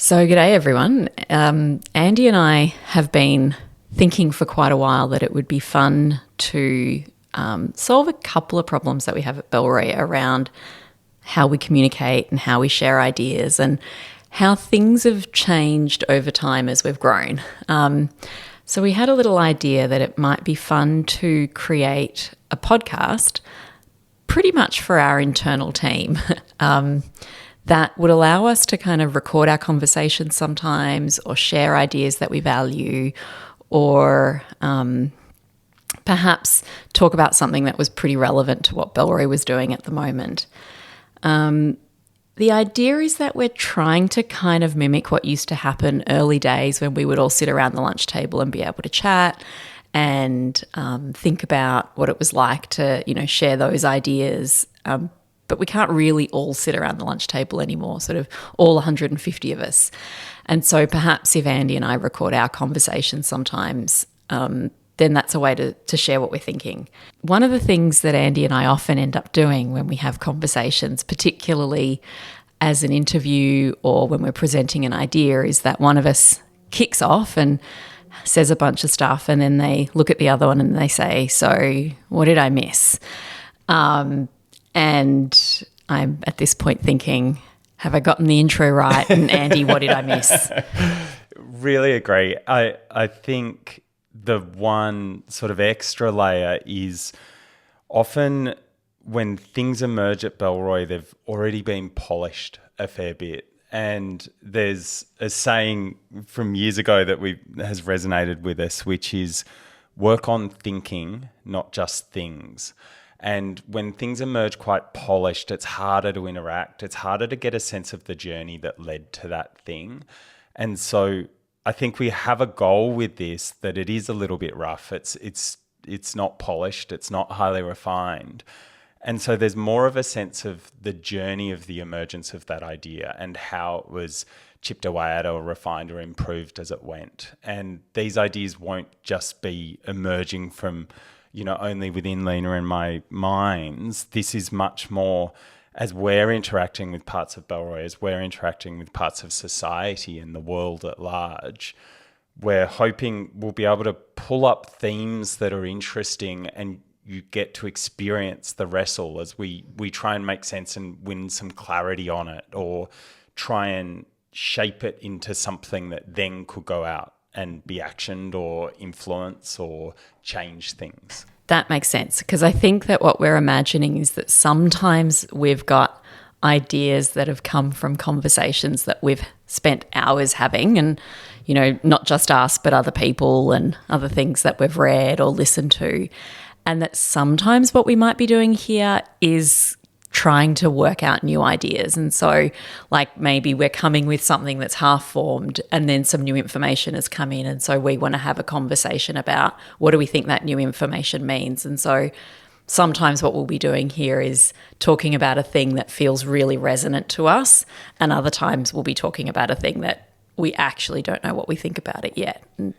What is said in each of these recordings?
So, g'day everyone. Andy and I have been thinking for quite a while that it would be fun to solve a couple of problems that we have at Bellroy around how we communicate and how we share ideas and how things have changed over time as we've grown. So we had a little idea that it might be fun to create a podcast pretty much for our internal team. That would allow us to kind of record our conversations sometimes or share ideas that we value or perhaps talk about something that was pretty relevant to what Bellroy was doing at the moment. The idea is that we're trying to kind of mimic what used to happen early days when we would all sit around the lunch table and be able to chat and think about what it was like to, share those ideas. But we can't really all sit around the lunch table anymore, sort of all 150 of us. And so perhaps if Andy and I record our conversations sometimes, then that's a way to share what we're thinking. One of the things that Andy and I often end up doing when we have conversations, particularly as an interview or when we're presenting an idea, is that one of us kicks off and says a bunch of stuff, and then they look at the other one and they say, "So what did I miss?" And I'm at this point thinking, have I gotten the intro right? And Andy, what did I miss? Really agree. I think the one sort of extra layer is often when things emerge at Bellroy, they've already been polished a fair bit. And there's a saying from years ago that has resonated with us, which is work on thinking, not just things. And when things emerge quite polished, it's harder to interact. It's harder to get a sense of the journey that led to that thing. And so I think we have a goal with this that it is a little bit rough. It's not polished. It's not highly refined. And so there's more of a sense of the journey of the emergence of that idea and how it was chipped away at or refined or improved as it went. And these ideas won't just be emerging from only within Lina and my minds. This is much more as we're interacting with parts of Bellroy, as we're interacting with parts of society and the world at large. We're hoping we'll be able to pull up themes that are interesting and you get to experience the wrestle as we try and make sense and win some clarity on it or try and shape it into something that then could go out and be actioned or influence or change things. That makes sense, because I think that what we're imagining is that sometimes we've got ideas that have come from conversations that we've spent hours having and, not just us, but other people and other things that we've read or listened to. And that sometimes what we might be doing here is trying to work out new ideas. And so maybe we're coming with something that's half formed and then some new information has come in. And so we want to have a conversation about what do we think that new information means. And so sometimes what we'll be doing here is talking about a thing that feels really resonant to us. And other times we'll be talking about a thing that we actually don't know what we think about it yet. And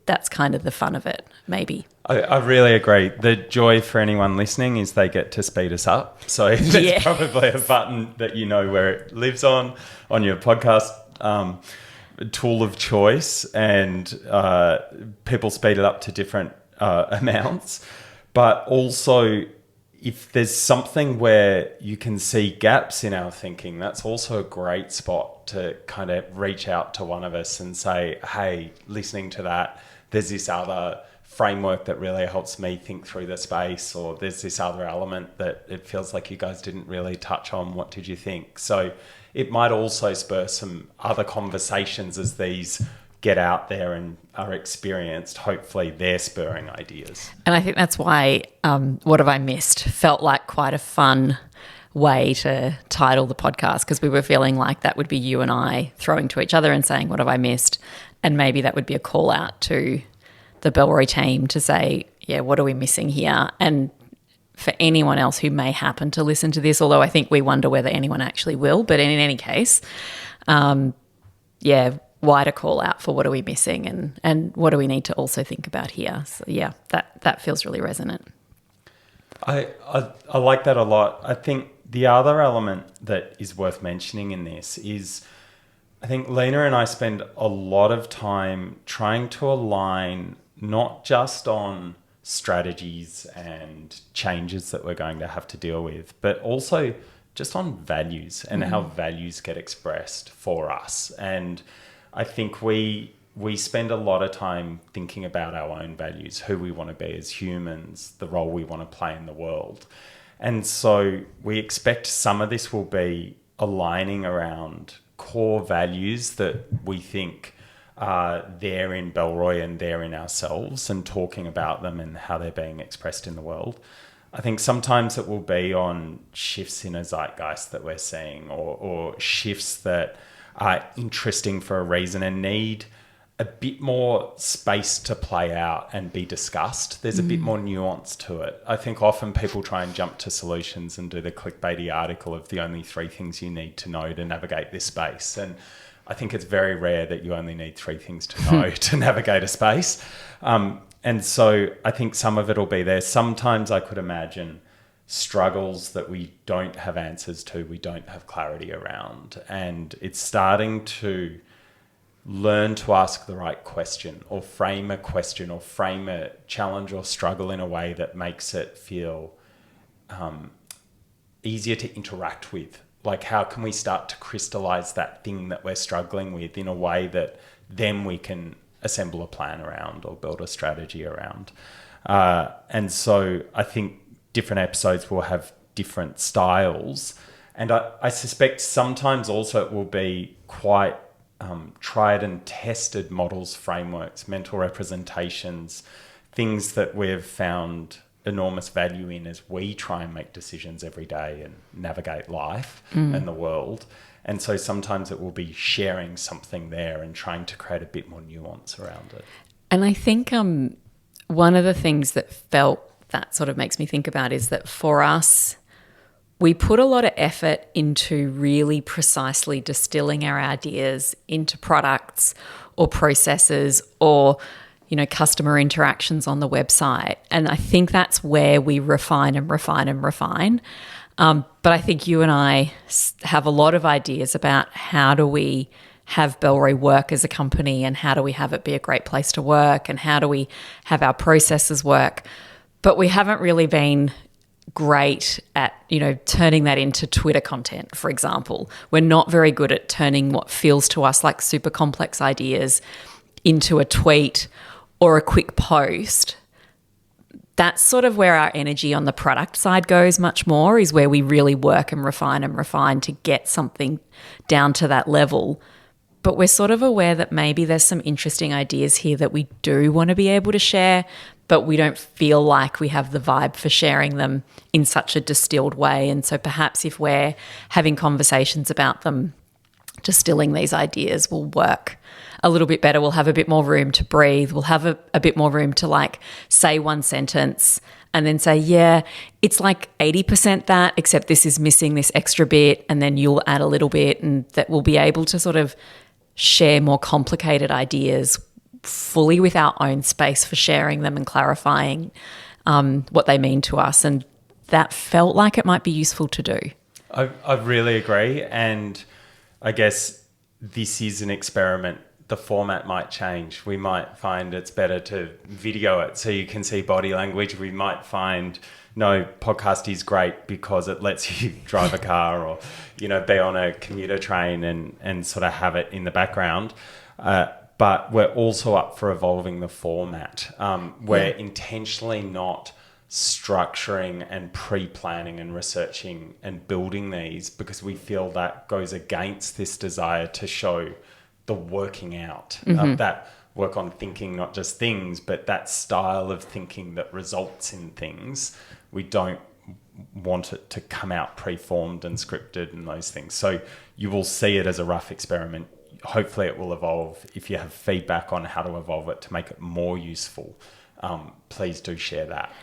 that's kind of the fun of it, maybe. I really agree. The joy for anyone listening is they get to speed us up. So there's probably a button that where it lives on your podcast tool of choice, and people speed it up to different amounts. But also, if there's something where you can see gaps in our thinking, that's also a great spot to kind of reach out to one of us and say, hey, listening to that, there's this other framework that really helps me think through the space, or there's this other element that it feels like you guys didn't really touch on. What did you think? So it might also spur some other conversations as these get out there and are experienced. Hopefully they're spurring ideas. And I think that's why What Have I Missed felt like quite a fun way to title the podcast, because we were feeling like that would be you and I throwing to each other and saying, what have I missed? And maybe that would be a call out to the Bellroy team to say, yeah, what are we missing here? And for anyone else who may happen to listen to this, although I think we wonder whether anyone actually will, but in any case, wider call out for what are we missing and what do we need to also think about here. So yeah, that feels really resonant. I like that a lot. I think the other element that is worth mentioning in this is I think Lena and I spend a lot of time trying to align not just on strategies and changes that we're going to have to deal with, but also just on values and how values get expressed for us. And I think we spend a lot of time thinking about our own values, who we want to be as humans, the role we want to play in the world. And so we expect some of this will be aligning around core values that we think are there in Bellroy and there in ourselves, and talking about them and how they're being expressed in the world. I think sometimes it will be on shifts in a zeitgeist that we're seeing, or shifts that are interesting for a reason and need a bit more space to play out and be discussed. There's a bit more nuance to it. I think often people try and jump to solutions and do the clickbaity article of the only 3 things you need to know to navigate this space. And I think it's very rare that you only need 3 things to know to navigate a space. And so I think some of it will be there. Sometimes I could imagine struggles that we don't have answers to, we don't have clarity around. And it's starting to learn to ask the right question, or frame a question, or frame a challenge or struggle in a way that makes it feel easier to interact with. Like, how can we start to crystallize that thing that we're struggling with in a way that then we can assemble a plan around or build a strategy around. And so I think different episodes will have different styles. And I suspect sometimes also it will be quite tried and tested models, frameworks, mental representations, things that we've found enormous value in as we try and make decisions every day and navigate life and the world. And so sometimes it will be sharing something there and trying to create a bit more nuance around it. And I think one of the things that sort of makes me think about is that for us, we put a lot of effort into really precisely distilling our ideas into products or processes or, you know, customer interactions on the website. And I think that's where we refine and refine and refine. But I think you and I have a lot of ideas about how do we have Bellroy work as a company, and how do we have it be a great place to work, and how do we have our processes work. But we haven't really been great at, you know, turning that into Twitter content, for example. We're not very good at turning what feels to us like super complex ideas into a tweet or a quick post. That's sort of where our energy on the product side goes much more, is where we really work and refine to get something down to that level. But we're sort of aware that maybe there's some interesting ideas here that we do want to be able to share, but we don't feel like we have the vibe for sharing them in such a distilled way. And so perhaps if we're having conversations about them, distilling these ideas will work a little bit better. We'll have a bit more room to breathe. We'll have a bit more room to like say one sentence and then say, yeah, it's like 80% that, except this is missing this extra bit, and then you'll add a little bit, and that we'll be able to sort of share more complicated ideas fully with our own space for sharing them and clarifying what they mean to us. And that felt like it might be useful to do. I really agree. And I guess this is an experiment. The format might change. We might find it's better to video it so you can see body language. We might find, no, podcast is great because it lets you drive a car or, you know, be on a commuter train and sort of have it in the background. But we're also up for evolving the format. We're intentionally not structuring and pre-planning and researching and building these because we feel that goes against this desire to show the working out, that work on thinking, not just things, but that style of thinking that results in things. We don't want it to come out preformed and scripted and those things. So you will see it as a rough experiment. Hopefully it will evolve. If you have feedback on how to evolve it to make it more useful, please do share that.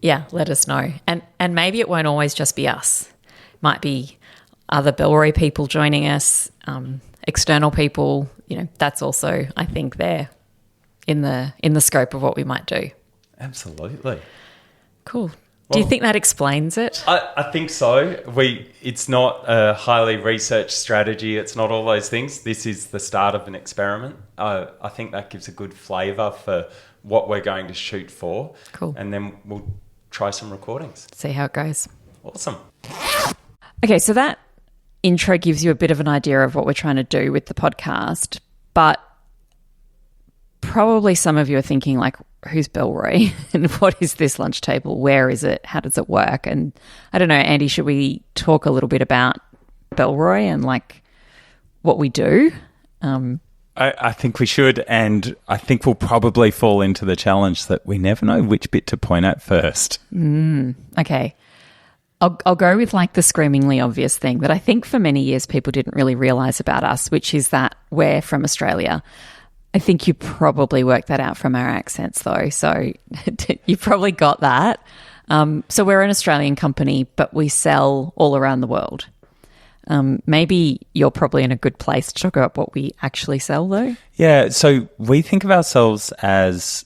Yeah, let us know. And maybe it won't always just be us. Might be other Bellroy people joining us, external people. You know, that's also, I think, there in the scope of what we might do. Absolutely. Cool. Do you think that explains it? I think so. It's not a highly researched strategy. It's not all those things. This is the start of an experiment. I think that gives a good flavour for what we're going to shoot for. Cool. And then we'll try some recordings. See how it goes. Awesome. Okay, so that intro gives you a bit of an idea of what we're trying to do with the podcast, but probably some of you are thinking like, who's Bellroy and what is this lunch table? Where is it? How does it work? And I don't know, Andy, should we talk a little bit about Bellroy and like what we do? I think we should, and I think we'll probably fall into the challenge that we never know which bit to point at first. Okay. I'll go with like the screamingly obvious thing that I think for many years people didn't really realise about us, which is that we're from Australia. I think you probably worked that out from our accents though, so you probably got that. So we're an Australian company, but we sell all around the world. Maybe you're probably in a good place to talk about what we actually sell though. Yeah, so we think of ourselves as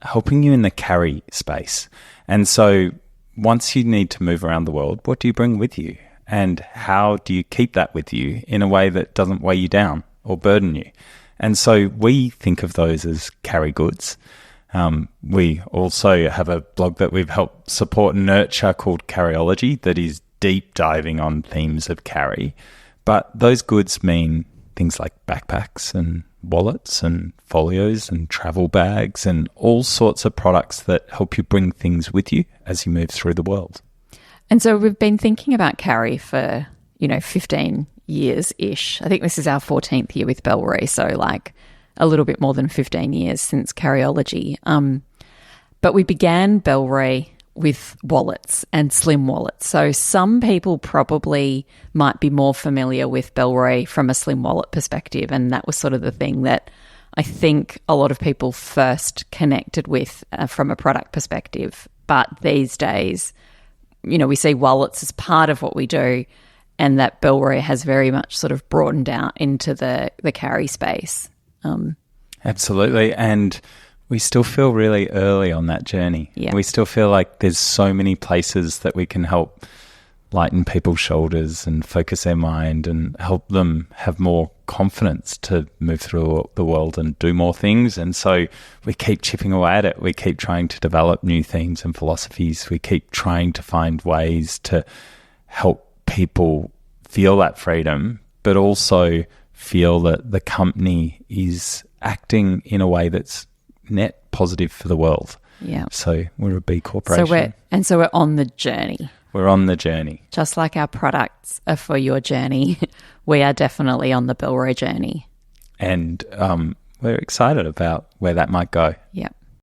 helping you in the carry space. And so once you need to move around the world, what do you bring with you? And how do you keep that with you in a way that doesn't weigh you down or burden you? And so we think of those as carry goods. We also have a blog that we've helped support and nurture called Carryology that is deep diving on themes of carry. But those goods mean things like backpacks and wallets and folios and travel bags and all sorts of products that help you bring things with you as you move through the world. And so we've been thinking about carry for, 15 years-ish. I think this is our 14th year with Bellroy, so like a little bit more than 15 years since Carryology. But we began Bellroy with wallets and slim wallets. So some people probably might be more familiar with Bellroy from a slim wallet perspective, and that was sort of the thing that I think a lot of people first connected with from a product perspective. But these days, we see wallets as part of what we do, and that Bellroy has very much sort of broadened out into the carry space. Absolutely. And we still feel really early on that journey. Yeah. We still feel like there's so many places that we can help lighten people's shoulders and focus their mind and help them have more confidence to move through the world and do more things. And so we keep chipping away at it. We keep trying to develop new themes and philosophies. We keep trying to find ways to help people feel that freedom, but also feel that the company is acting in a way that's net positive for the world. Yeah. So we're a B corporation. So we're on the journey. We're on the journey. Just like our products are for your journey, we are definitely on the Bellroy journey. And we're excited about where that might go. Yeah.